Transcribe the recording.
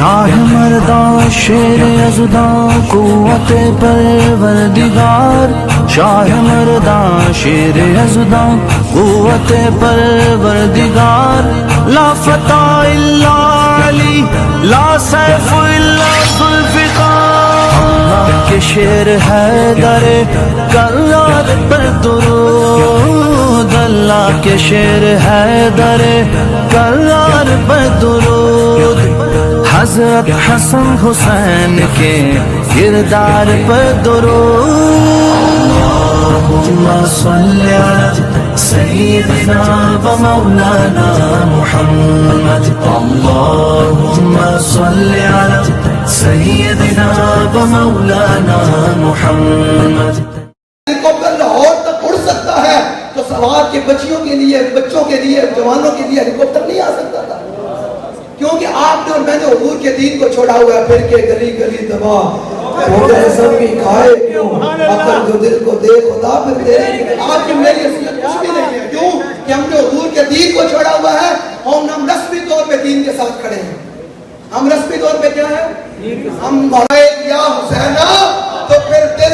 شاہ مرداں شیر یزداں قوت پروردگار، شاہ مرداں شیر یزداں قوت پروردگار، لا فتح الا علی لا سیف الا ذوالفقار، اللہ کے شیر حیدر کرار پر درود، اللہ کے شیر حیدر کرار پر درود، حضرت حسن حسین کے کردار پر درود، اللہم صلی علی سیدنا و مولانا محمد، اللہم صلی علی سیدنا و مولانا محمد۔ ہیلیکاپٹر لاہور تک اڑ سکتا ہے تو سوات کے بچیوں کے لیے، بچوں کے لیے، جوانوں کے لیے ہیلیکاپٹر نہیں آ سکتا تھا، کیونکہ آپ نے اور میں نے حضور کے دین کو چھوڑا ہوا ہے۔ پھر کے گلی گلی دبا سب کی کھائے کیوں، عقل جو دل کو دے خدا پھر تیرے، آپ کی میری حیثیت کچھ بھی نہیں ہے، کیوں کہ ہم نے حضور کے دین کو چھوڑا ہوا ہے، ہم رسمی طور پہ دین کے ساتھ کھڑے ہیں۔ ہم رسمی طور پہ کیا ہے؟ ہم یا حسینہ تو پھر دل